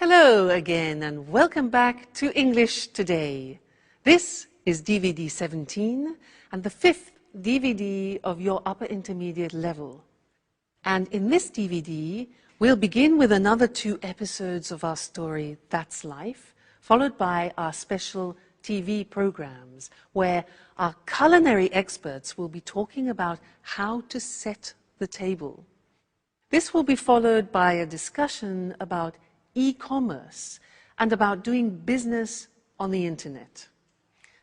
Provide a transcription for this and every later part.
Hello again and welcome back to English Today. This is DVD 17 and the fifth DVD of your upper intermediate level. And in this DVD, we'll begin with another 2 episodes of our story, That's Life, followed by our special TV programs, where our culinary experts will be talking about how to set the table. This will be followed by a discussion about e-commerce and about doing business on the internet.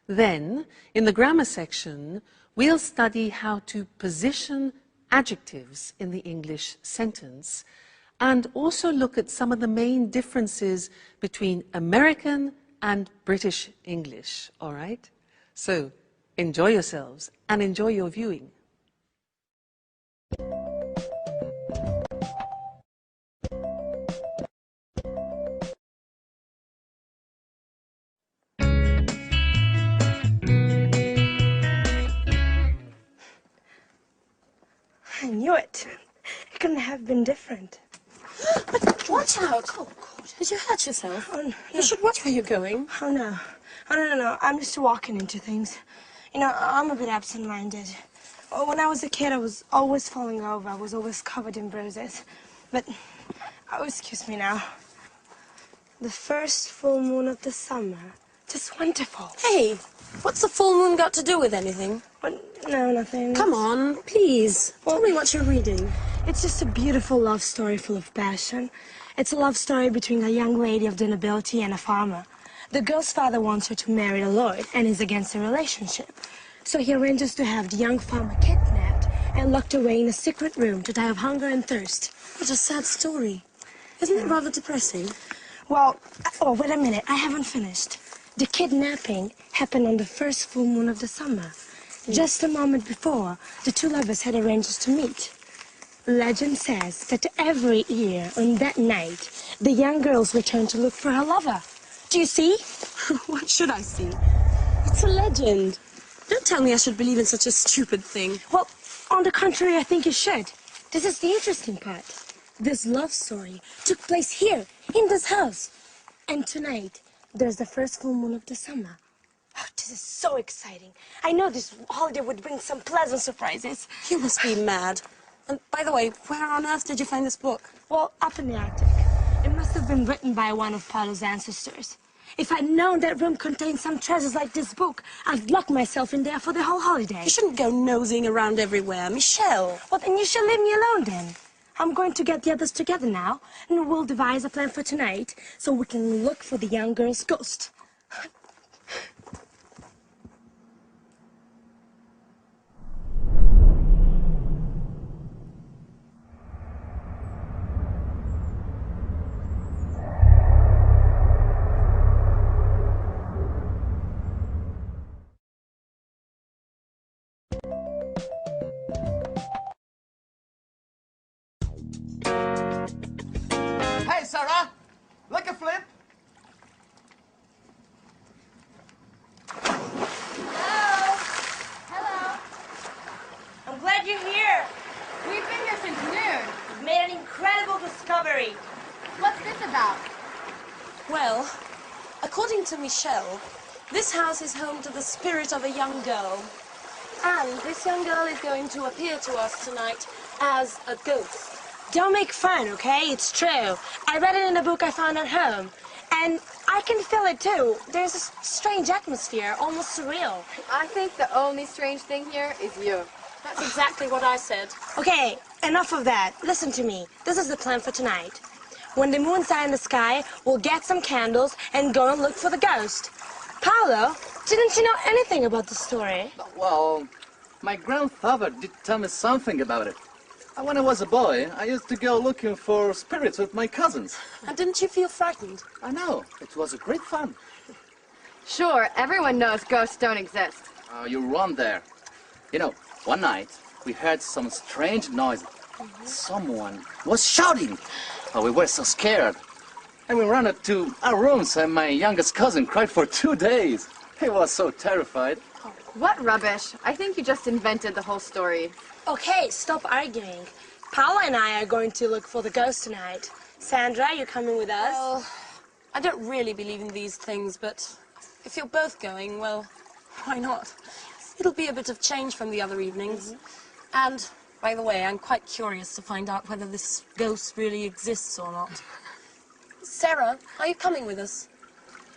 Then, in the grammar section, we'll study how to position adjectives in the English sentence and also look at some of the main differences between American and British English, all right? So, enjoy yourselves and enjoy your viewing. I knew it. It couldn't have been different. But watch out! Oh, God. Did you hurt yourself? Oh, no. You should watch where you're going. Oh, no. Oh, no. I'm just walking into things. You know, I'm a bit absent-minded. When I was a kid, I was always falling over. I was always covered in bruises. But, oh, excuse me now. The first full moon of the summer. Just wonderful. Hey, what's the full moon got to do with anything? No, nothing. Come on, please. Tell me what you're reading. It's just a beautiful love story full of passion. It's a love story between a young lady of the nobility and a farmer. The girl's father wants her to marry a lord and is against the relationship. So he arranges to have the young farmer kidnapped and locked away in a secret room to die of hunger and thirst. What a sad story. Isn't it rather depressing? Well, oh, wait a minute. I haven't finished. The kidnapping happened on the first full moon of the summer. Just a moment before, the 2 lovers had arranged to meet. Legend says that every year on that night, the young girls return to look for her lover. Do you see? What should I see? It's a legend. Don't tell me I should believe in such a stupid thing. Well, on the contrary, I think you should. This is the interesting part. This love story took place here, in this house. And tonight, there's the first full moon of the summer. Oh, this is so exciting. I know this holiday would bring some pleasant surprises. You must be mad. And by the way, where on earth did you find this book? Well, up in the attic. It must have been written by one of Paolo's ancestors. If I'd known that room contained some treasures like this book, I'd lock myself in there for the whole holiday. You shouldn't go nosing around everywhere, Michelle. Well, then you should leave me alone then. I'm going to get the others together now, and we'll devise a plan for tonight so we can look for the young girl's ghost. Hey, Sarah! Like a flip? Hello. I'm glad you're here. We've been here since noon. We've made an incredible discovery. What's this about? Well, according to Michelle, this house is home to the spirit of a young girl. And this young girl is going to appear to us tonight as a ghost. Don't make fun, okay? It's true. I read it in a book I found at home. And I can feel it, too. There's a strange atmosphere, almost surreal. I think the only strange thing here is you. That's exactly what I said. Okay, enough of that. Listen to me. This is the plan for tonight. When the moon's high in the sky, we'll get some candles and go and look for the ghost. Paolo, didn't you know anything about the story? Well, my grandfather did tell me something about it. When I was a boy, I used to go looking for spirits with my cousins. And didn't you feel frightened? I know, it was a great fun. Sure, everyone knows ghosts don't exist. Oh, you're wrong there. You know, one night, we heard some strange noise. Someone was shouting. Oh, we were so scared. And we ran up to our rooms, and my youngest cousin cried for 2 days. He was so terrified. What rubbish. I think you just invented the whole story. Okay, stop arguing. Paolo and I are going to look for the ghost tonight. Sandra, you coming with us? Well, I don't really believe in these things, but if you're both going, well, why not? It'll be a bit of change from the other evenings. And, by the way, I'm quite curious to find out whether this ghost really exists or not. Sarah, are you coming with us?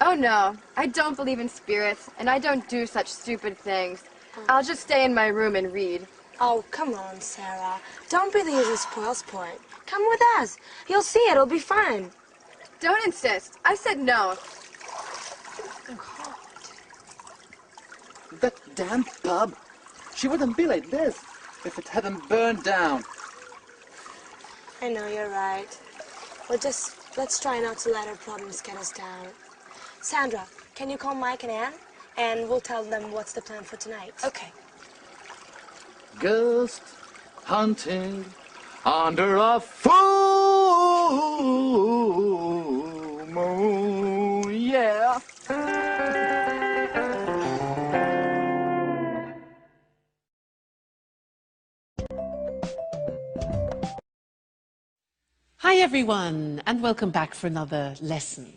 Oh no, I don't believe in spirits, and I don't do such stupid things. I'll just stay in my room and read. Oh, come on, Sarah. Don't be the usual spoil sport. Come with us. You'll see it'll be fun. Don't insist. I said no. That damn pub. She wouldn't be like this if it hadn't burned down. I know, you're right. Let's try not to let our problems get us down. Sandra, can you call Mike and Anne? And we'll tell them what's the plan for tonight. Okay. Ghost hunting under a full moon, yeah. Hi everyone, and welcome back for another lesson.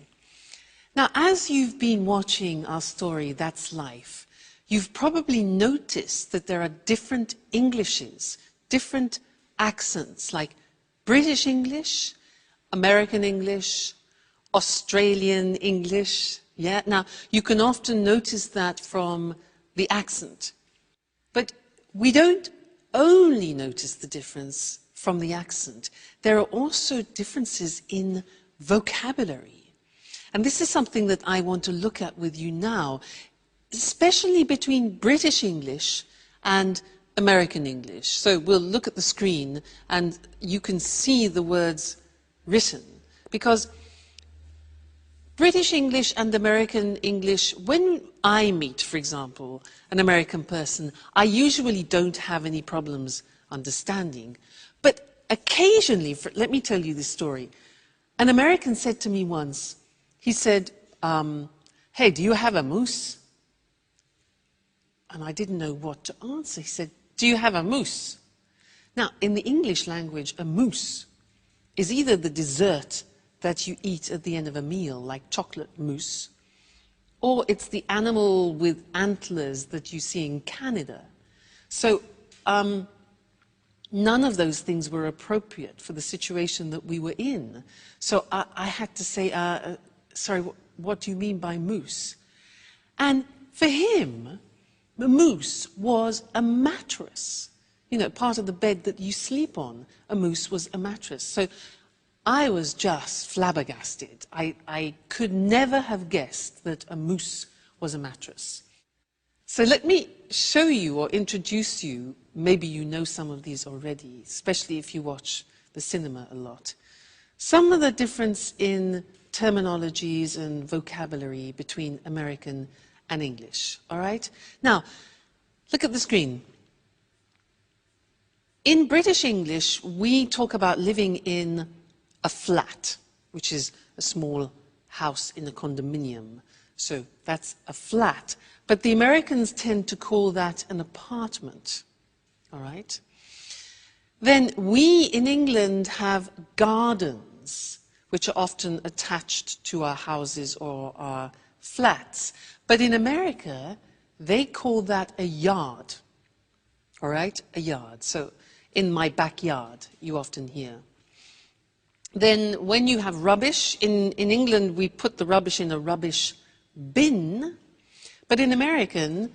Now, as you've been watching our story, That's Life, you've probably noticed that there are different Englishes, different accents, like British English, American English, Australian English. Yeah, now you can often notice that from the accent. But we don't only notice the difference from the accent. There are also differences in vocabulary. And this is something that I want to look at with you now, especially between British English and American English. So we'll look at the screen and you can see the words written. Because British English and American English, when I meet, for example, an American person, I usually don't have any problems understanding. But occasionally, let me tell you this story. An American said to me once, he said, hey, do you have a moose? And I didn't know what to answer. He said, do you have a moose? Now, in the English language, a moose is either the dessert that you eat at the end of a meal, like chocolate mousse, or it's the animal with antlers that you see in Canada. So none of those things were appropriate for the situation that we were in. So I had to say, sorry, what do you mean by moose? And for him, the moose was a mattress. You know, part of the bed that you sleep on, a moose was a mattress. So I was just flabbergasted. I could never have guessed that a moose was a mattress. So let me show you or introduce you, maybe you know some of these already, especially if you watch the cinema a lot. Some of the difference in terminologies and vocabulary between American and English, all right? Now, look at the screen. In British English, we talk about living in a flat, which is a small house in a condominium. So that's a flat. But the Americans tend to call that an apartment, all right? Then we in England have gardens, which are often attached to our houses or our flats. But in America, they call that a yard, all right? A yard. So in my backyard, you often hear. Then when you have rubbish, in England, we put the rubbish in a rubbish bin. But in America,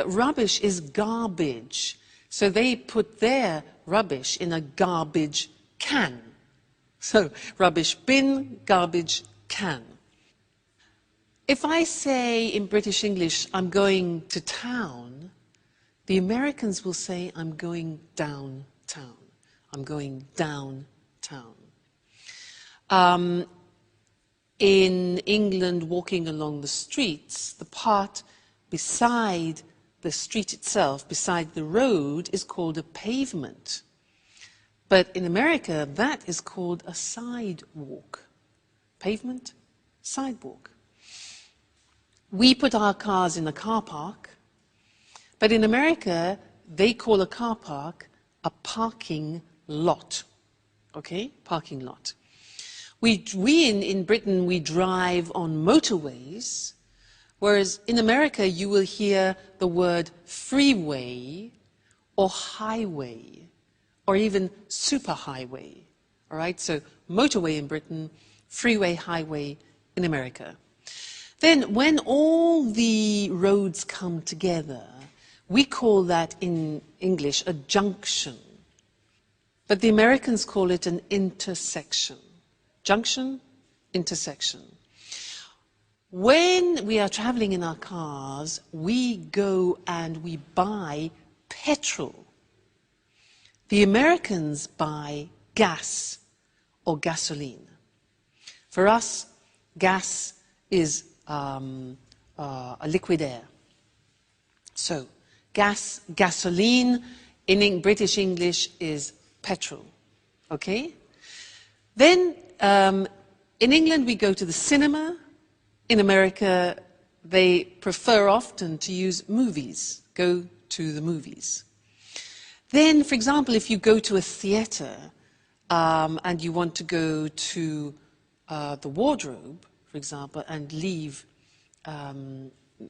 rubbish is garbage. So they put their rubbish in a garbage can. So rubbish bin, garbage can. If I say in British English, I'm going to town, the Americans will say, I'm going downtown. I'm going downtown. In England, walking along the streets, the part beside the street itself, beside the road, is called a pavement. But in America, that is called a sidewalk. Pavement, sidewalk. We put our cars in a car park, but in America, they call a car park a parking lot. Okay? Parking lot. In Britain, we drive on motorways, whereas in America, you will hear the word freeway or highway or even superhighway. All right, so motorway in Britain, freeway, highway in America. Then when all the roads come together, we call that in English a junction. But the Americans call it an intersection. Junction, intersection. When we are traveling in our cars, we go and we buy petrol. The Americans buy gas or gasoline. For us, gas is a liquid air. So, gas, gasoline, in British English is petrol. Okay? Then, in England, we go to the cinema. In America, they prefer often to use movies, go to the movies. Then, for example, if you go to a theatre and you want to go to the wardrobe, for example, and leave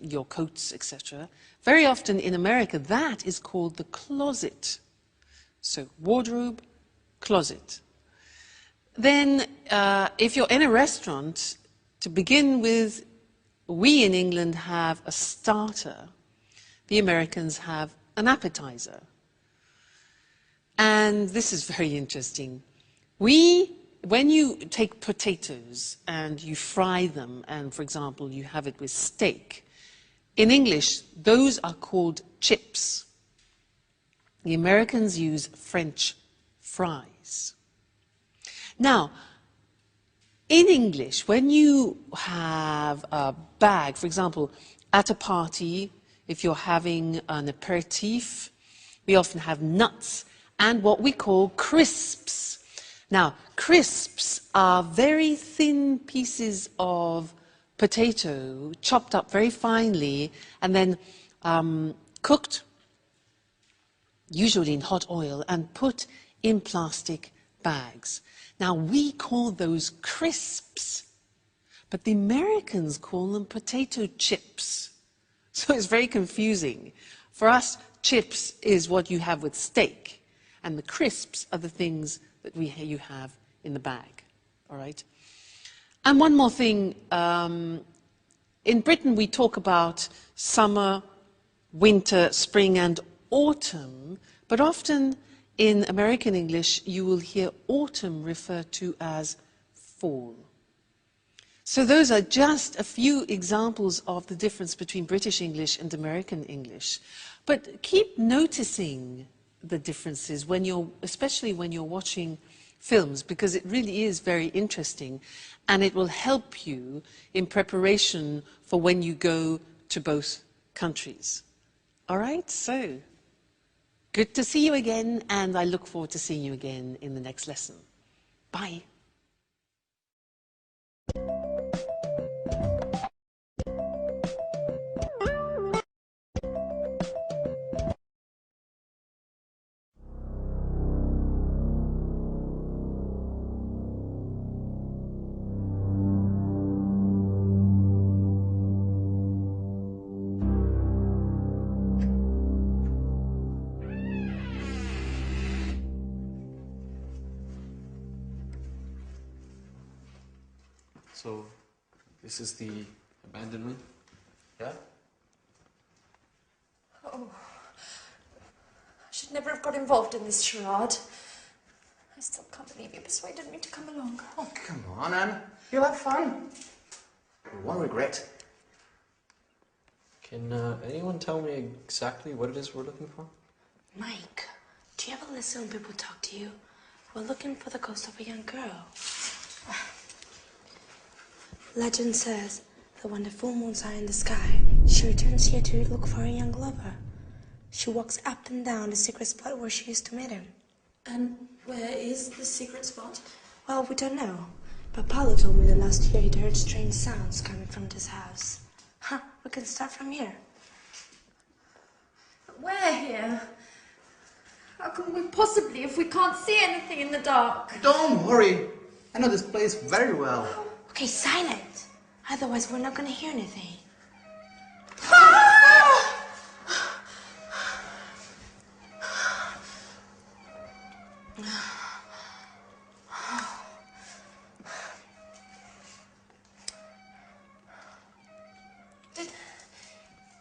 your coats, etc., very often in America, that is called the closet. So, wardrobe, closet. Then, if you're in a restaurant, to begin with, we in England have a starter. The Americans have an appetizer. And this is very interesting. When you take potatoes and you fry them, and for example, you have it with steak, in English, those are called chips. The Americans use French fries. Now, in English, when you have a bag, for example, at a party, if you're having an aperitif, we often have nuts and what we call crisps. Now, crisps are very thin pieces of potato, chopped up very finely, and then cooked, usually in hot oil, and put in plastic bags. Now, we call those crisps, but the Americans call them potato chips. So it's very confusing. For us, chips is what you have with steak, and the crisps are the things that you have in the bag, all right? And one more thing, in Britain we talk about summer, winter, spring and autumn, but often in American English you will hear autumn referred to as fall. So those are just a few examples of the difference between British English and American English. But keep noticing the differences especially when you're watching films, because it really is very interesting and it will help you in preparation for when you go to both countries. All right, so good to see you again, and I look forward to seeing you again in the next lesson. Bye. So, this is the abandonment? Yeah? Oh, I should never have got involved in this charade. I still can't believe you persuaded me to come along. Oh, come on, Anne. You'll have fun. You won't regret. Can anyone tell me exactly what it is we're looking for? Mike, do you ever listen when people talk to you? We're looking for the ghost of a young girl. Legend says that when the full moon's high in the sky, she returns here to look for a young lover. She walks up and down the secret spot where she used to meet him. And where is the secret spot? Well, we don't know. But Paolo told me that last year he'd heard strange sounds coming from this house. Huh, we can start from here. Where here? How can we possibly if we can't see anything in the dark? Don't worry. I know this place very well. Okay, silent. Otherwise, we're not gonna hear anything.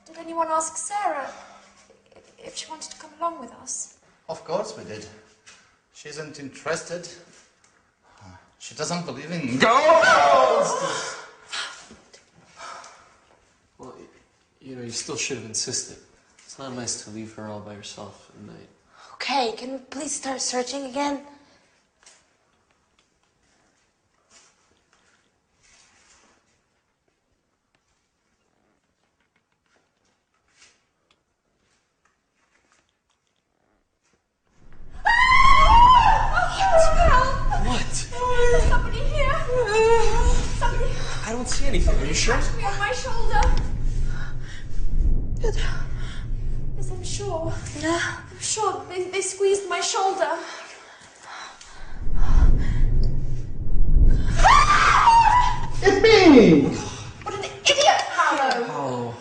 Did anyone ask Sarah if she wanted to come along with us? Of course we did. She isn't interested. She doesn't believe in ghosts! Well, you know, you still should have insisted. It's not nice to leave her all by herself at night. Okay, can we please start searching again? What? Somebody here! Somebody I don't see anything. Are you sure? touched me on my shoulder! Yes, I'm sure. I'm sure they squeezed my shoulder. It's me! What an idiot, Paolo! Oh.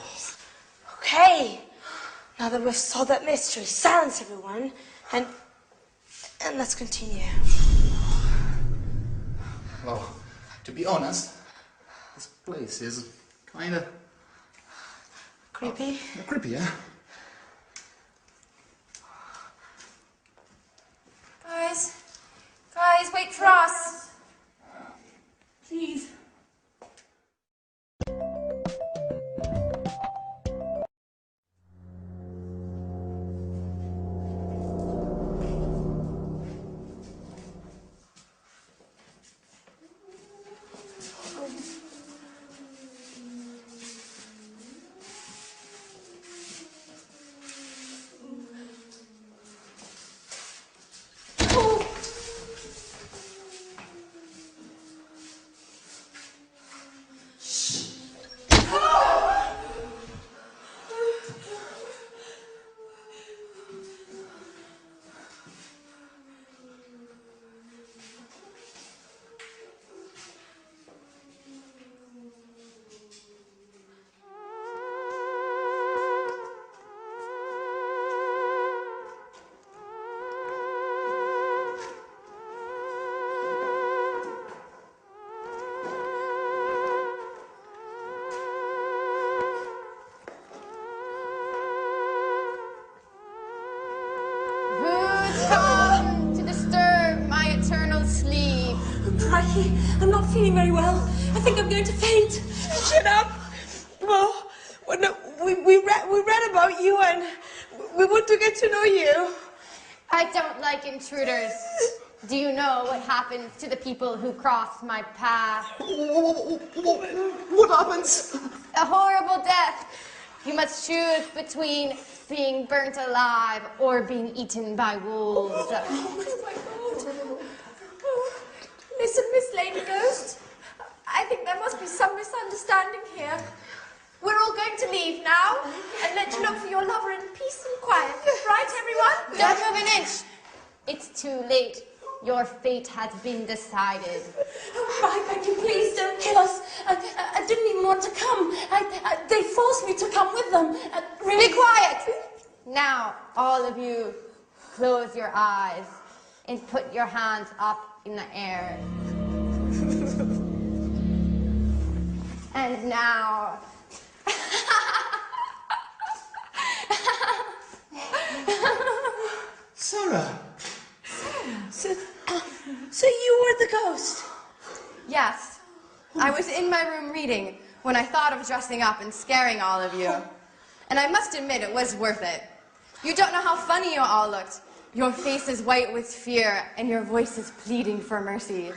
Okay. Now that we've solved that mystery, silence everyone, and let's continue. Well, to be honest, this place is kinda Creepy. creepy, yeah? Guys, wait for us. Please. Who's come to disturb my eternal sleep? Crikey, I'm not feeling very well. I think I'm going to faint. Shut up. Well, no, we read about you and we want to get to know you. I don't like intruders. Do you know what happens to the people who cross my path? What happens? A horrible death. You must choose between being burnt alive or being eaten by wolves. Oh my God. Listen, Miss Lady Ghost. I think there must be some misunderstanding here. We're all going to leave now and let you look for your lover in peace and quiet. Right, everyone? Don't move an inch. It's too late. Your fate has been decided. Oh, I beg you, please don't kill us. I didn't even want to come. They forced me to come with them. Really. Be quiet! Now, all of you, close your eyes and put your hands up in the air. And now... Sarah! So you were the ghost? Yes, I was in my room reading when I thought of dressing up and scaring all of you. And I must admit, it was worth it. You don't know how funny you all looked. Your face is white with fear, and your voice is pleading for mercy.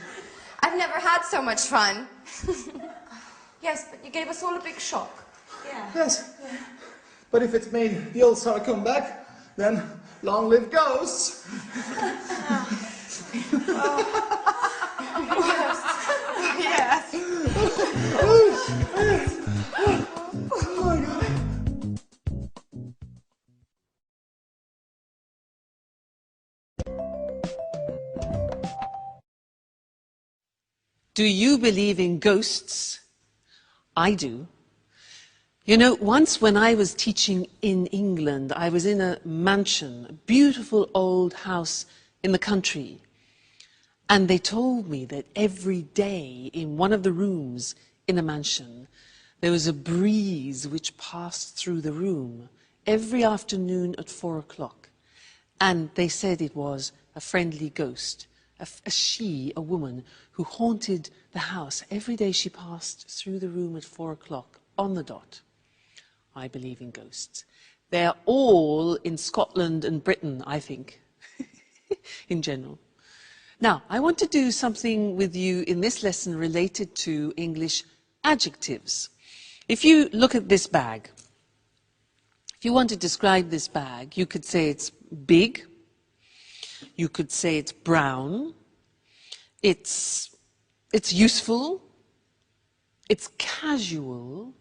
I've never had so much fun. Yes, but you gave us all a big shock. Yes. But if it's made the old Sarah come back, then long live ghosts! Do you believe in ghosts? I do. You know, once when I was teaching in England, I was in a mansion, a beautiful old house in the country. And they told me that every day in one of the rooms in the mansion, there was a breeze which passed through the room every afternoon at 4 o'clock. And they said it was a friendly ghost, a woman who haunted the house. Every day she passed through the room at 4 o'clock on the dot. I believe in ghosts. They're all in Scotland and Britain, I think, in general. Now, I want to do something with you in this lesson related to English adjectives. If you look at this bag, if you want to describe this bag, you could say it's big, you could say it's brown, it's useful, it's casual.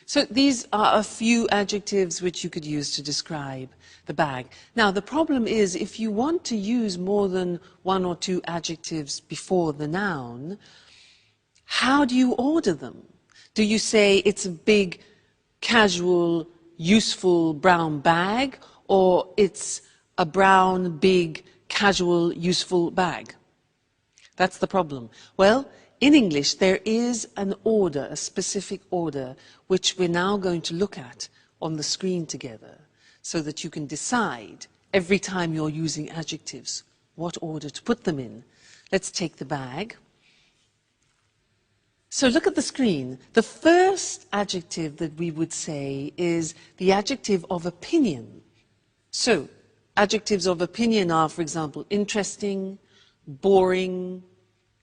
So these are a few adjectives which you could use to describe the bag. Now, the problem is if you want to use more than one or two adjectives before the noun, how do you order them? Do you say it's a big, casual, useful brown bag, or it's a brown, big, casual, useful bag? That's the problem. Well, in English, there is an order, a specific order, which we're now going to look at on the screen together, so that you can decide every time you're using adjectives what order to put them in. Let's take the bag. So look at the screen. The first adjective that we would say is the adjective of opinion. So adjectives of opinion are, for example, interesting, boring,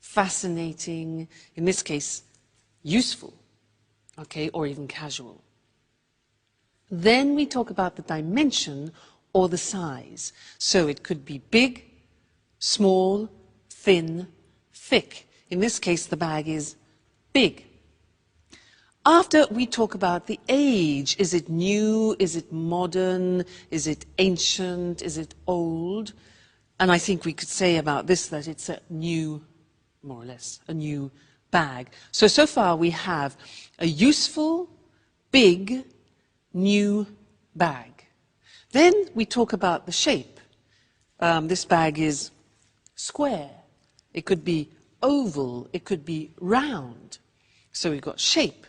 fascinating, in this case, useful, okay, or even casual. Then we talk about the dimension or the size. So it could be big, small, thin, thick. In this case, the bag is big. After we talk about the age, is it new, is it modern, is it ancient, is it old? And I think we could say about this that it's a new, more or less, a new bag. So far we have a useful, big, new bag. Then we talk about the shape. This bag is square. It could be oval. It could be round. So we've got shape.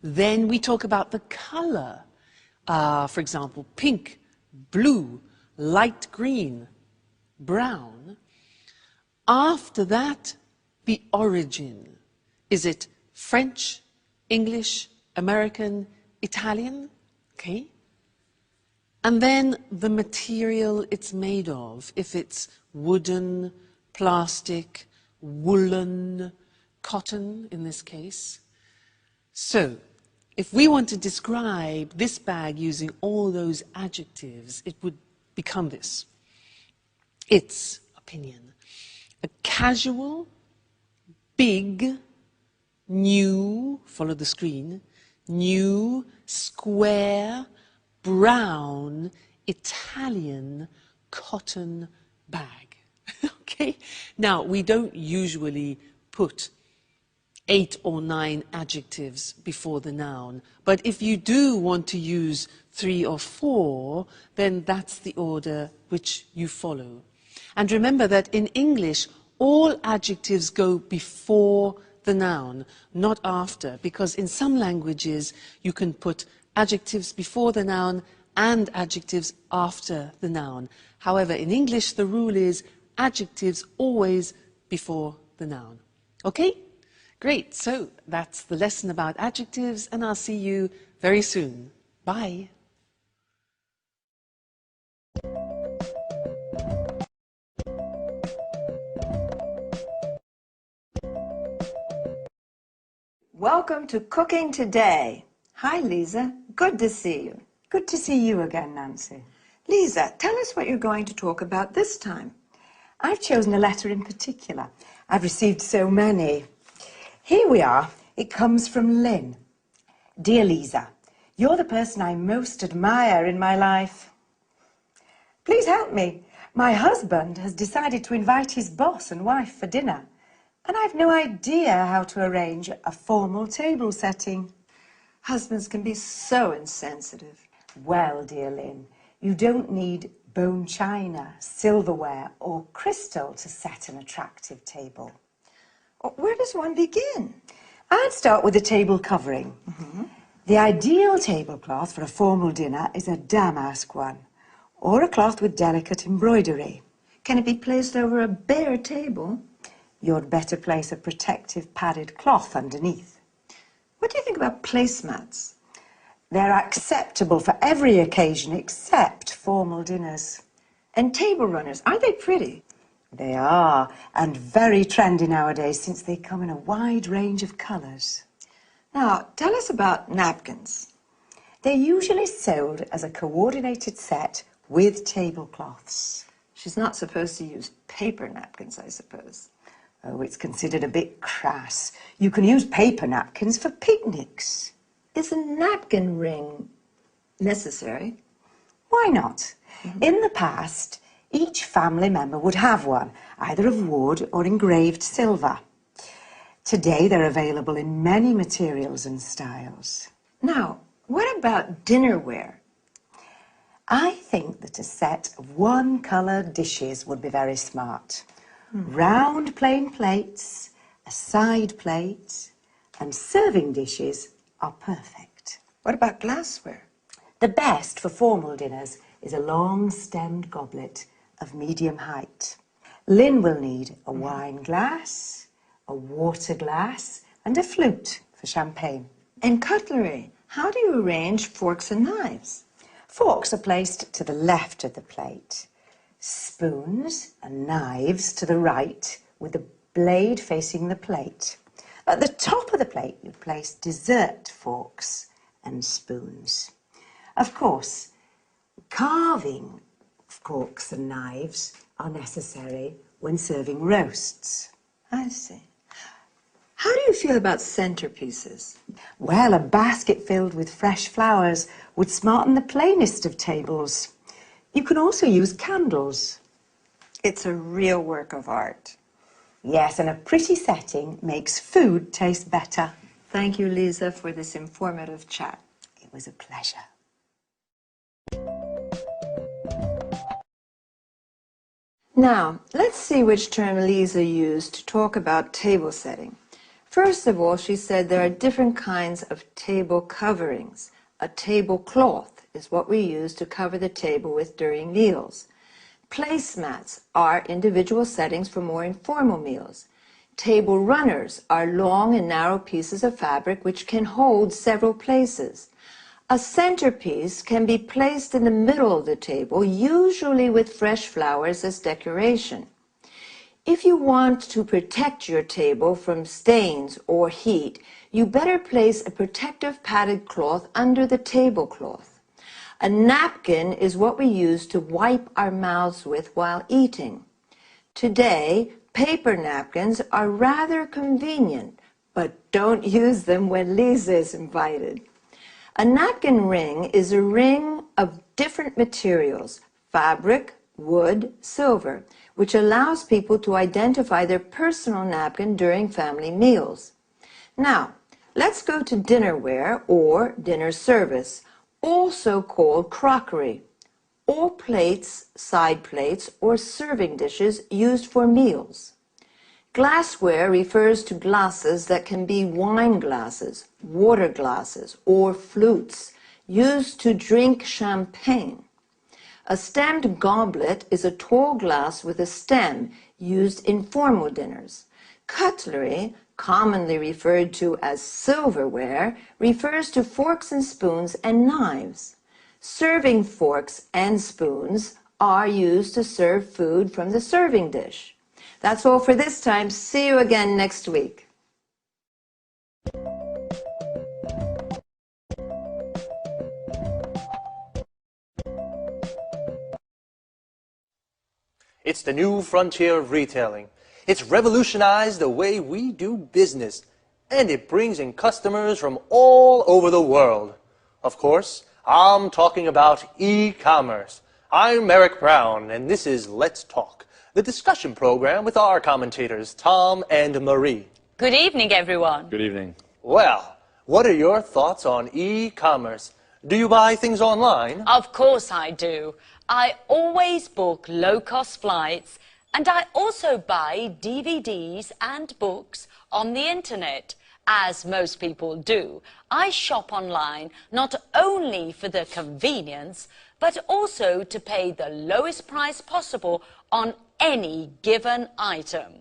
Then we talk about the color. For example, pink, blue, light green, brown. After that, the origin. Is it French, English, American, Italian? Okay. And then the material it's made of. If it's wooden, plastic, woolen, cotton in this case. So, if we want to describe this bag using all those adjectives, it would become this. Its opinion. A casual, big, new, follow the screen, new, square, brown, Italian cotton bag. Okay? Now, we don't usually put 8 or 9 adjectives before the noun, but if you do want to use 3 or 4, then that's the order which you follow. And remember that in English, all adjectives go before the noun, not after, because in some languages you can put adjectives before the noun and adjectives after the noun. However, in English, the rule is adjectives always before the noun. Okay? Great. So that's the lesson about adjectives, and I'll see you very soon. Bye. Welcome to Cooking Today. Hi, Lisa. Good to see you. Good to see you again, Nancy. Lisa, tell us what you're going to talk about this time. I've chosen a letter in particular. I've received so many. Here we are. It comes from Lynn. Dear Lisa, you're the person I most admire in my life. Please help me. My husband has decided to invite his boss and wife for dinner. And I've no idea how to arrange a formal table setting. Husbands can be so insensitive. Well, dear Lynn, you don't need bone china, silverware or crystal to set an attractive table. Where does one begin? I'd start with the table covering. The ideal tablecloth for a formal dinner is a damask one, or a cloth with delicate embroidery. Can it be placed over a bare table? You'd better place a protective padded cloth underneath. What do you think about placemats? They're acceptable for every occasion except formal dinners. And table runners, aren't they pretty? They are, and very trendy nowadays since they come in a wide range of colours. Now, tell us about napkins. They're usually sold as a coordinated set with tablecloths. She's not supposed to use paper napkins, I suppose. Oh, it's considered a bit crass. You can use paper napkins for picnics. Is a napkin ring necessary? Why not? In the past, each family member would have one, either of wood or engraved silver. Today, they're available in many materials and styles. Now, what about dinnerware? I think that a set of one-colour dishes would be very smart. Round plain plates, a side plate, and serving dishes are perfect. What about glassware? The best for formal dinners is a long-stemmed goblet of medium height. Lynn will need a wine glass, a water glass, and a flute for champagne. And cutlery. How do you arrange forks and knives? Forks are placed to the left of the plate. Spoons and knives to the right, with the blade facing the plate. At the top of the plate, you place dessert forks and spoons. Of course, carving forks and knives are necessary when serving roasts. I see. How do you feel about centerpieces? Well, a basket filled with fresh flowers would smarten the plainest of tables. You can also use candles. It's a real work of art. Yes, and a pretty setting makes food taste better. Thank you, Lisa, for this informative chat. It was a pleasure. Now, let's see which term Lisa used to talk about table setting. First of all, she said there are different kinds of table coverings. A tablecloth is what we use to cover the table with during meals. Placemats are individual settings for more informal meals. Table runners are long and narrow pieces of fabric which can hold several places. A centerpiece can be placed in the middle of the table, usually with fresh flowers as decoration. If you want to protect your table from stains or heat, you better place a protective padded cloth under the tablecloth. A napkin is what we use to wipe our mouths with while eating. Today, paper napkins are rather convenient, but don't use them when Lisa is invited. A napkin ring is a ring of different materials, fabric, wood, silver, which allows people to identify their personal napkin during family meals. Now, let's go to dinnerware or dinner service, also called crockery, or plates, side plates, or serving dishes used for meals. Glassware refers to glasses that can be wine glasses, water glasses, or flutes, used to drink champagne. A stemmed goblet is a tall glass with a stem used in formal dinners. Cutlery, commonly referred to as silverware, refers to forks and spoons and knives. Serving forks and spoons are used to serve food from the serving dish. That's all for this time. See you again next week. It's the new frontier of retailing. It's revolutionized the way we do business, and it brings in customers from all over the world. Of course, I'm talking about e-commerce. I'm Eric Brown, and this is Let's Talk, the discussion program with our commentators, Tom and Marie. Good evening, everyone. Good evening. Well, what are your thoughts on e-commerce? Do you buy things online? Of course I do. I always book low-cost flights, and I also buy DVDs and books on the internet. As most people do, I shop online not only for the convenience, but also to pay the lowest price possible on any given item.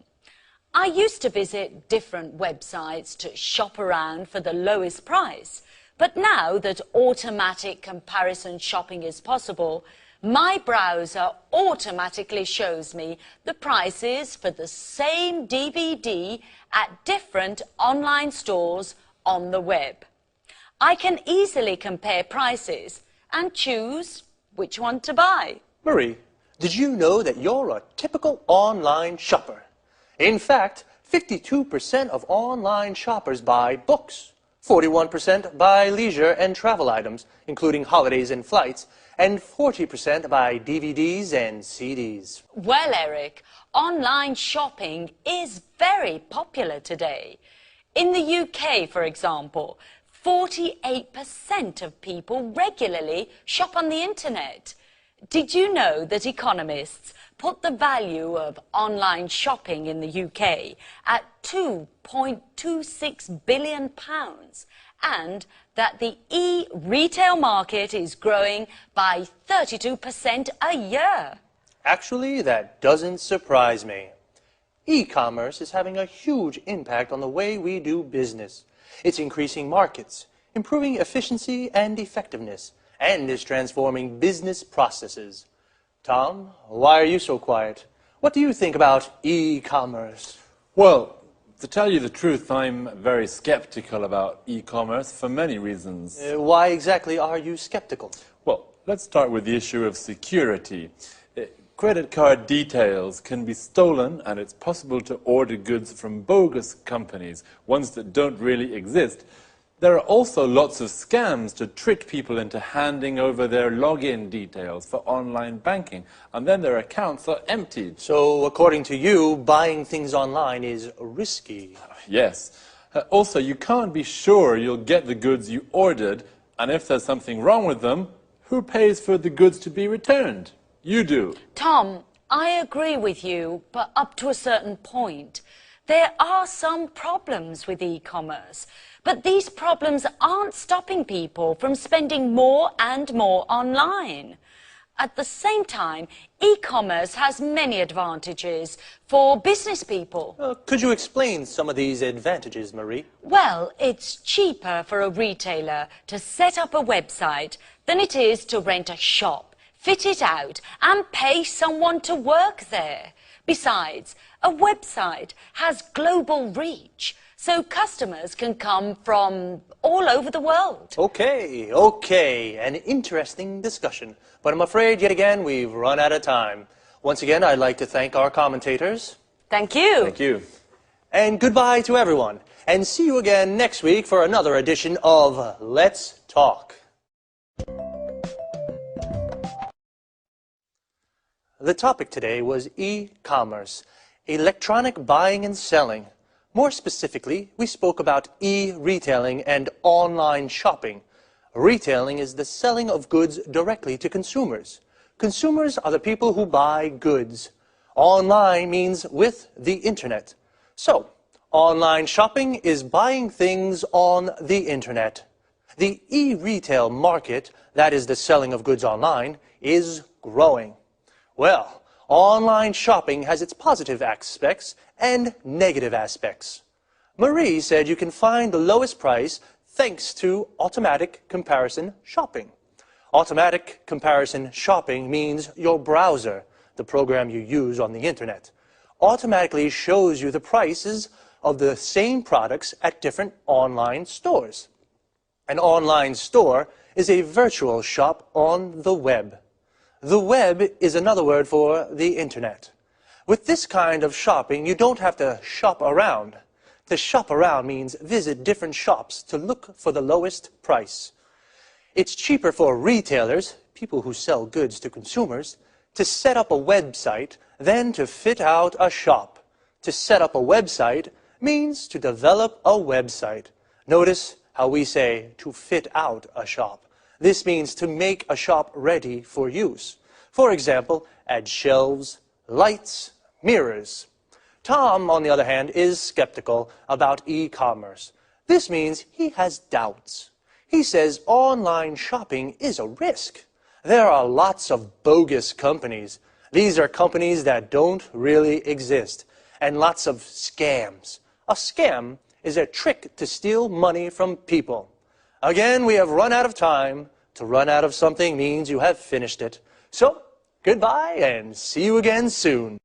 I used to visit different websites to shop around for the lowest price, but now that automatic comparison shopping is possible, my browser automatically shows me the prices for the same DVD at different online stores on the web. I can easily compare prices and choose which one to buy. Marie, did you know that you're a typical online shopper? In fact, 52% of online shoppers buy books, 41% buy leisure and travel items, including holidays and flights, and 40% buy DVDs and CDs. Well, Eric, online shopping is very popular today. In the UK, for example, 48% of people regularly shop on the internet. Did you know that economists put the value of online shopping in the UK at £2.26 billion and that the e-retail market is growing by 32% a year? Actually, that doesn't surprise me. E-commerce is having a huge impact on the way we do business. It's increasing markets, improving efficiency and effectiveness, and is transforming business processes. Tom, why are you so quiet? What do you think about e-commerce? Well, to tell you the truth, I'm very skeptical about e-commerce for many reasons. Why exactly are you skeptical? Well, let's start with the issue of security. Credit card details can be stolen, and it's possible to order goods from bogus companies, ones that don't really exist. There are also lots of scams to trick people into handing over their login details for online banking, and then their accounts are emptied. So, according to you, buying things online is risky? Yes. Also, you can't be sure you'll get the goods you ordered, and if there's something wrong with them, who pays for the goods to be returned? You do. Tom, I agree with you, but up to a certain point. There are some problems with e-commerce, but these problems aren't stopping people from spending more and more online. At the same time, e-commerce has many advantages for business people. Could you explain some of these advantages, Marie? Well, it's cheaper for a retailer to set up a website than it is to rent a shop, fit it out, and pay someone to work there. Besides, a website has global reach, so customers can come from all over the world. Okay, an interesting discussion. But I'm afraid, yet again, we've run out of time. Once again, I'd like to thank our commentators. Thank you. Thank you. And goodbye to everyone. And see you again next week for another edition of Let's Talk. The topic today was e-commerce, electronic buying and selling. More specifically, we spoke about e-retailing and online shopping. Retailing is the selling of goods directly to consumers. Consumers are the people who buy goods. Online means with the internet. So, online shopping is buying things on the internet. The e-retail market, that is the selling of goods online, is growing. Well, online shopping has its positive aspects and negative aspects. Marie said you can find the lowest price thanks to automatic comparison shopping. Automatic comparison shopping means your browser, the program you use on the internet, automatically shows you the prices of the same products at different online stores. An online store is a virtual shop on the web. The web is another word for the internet. With this kind of shopping, you don't have to shop around. To shop around means visit different shops to look for the lowest price. It's cheaper for retailers, people who sell goods to consumers, to set up a website than to fit out a shop. To set up a website means to develop a website. Notice how we say to fit out a shop. This means to make a shop ready for use. For example, add shelves, lights, mirrors. Tom, on the other hand, is skeptical about e-commerce. This means he has doubts. He says online shopping is a risk. There are lots of bogus companies. These are companies that don't really exist. And lots of scams. A scam is a trick to steal money from people. Again, we have run out of time. To run out of something means you have finished it. So, goodbye and see you again soon.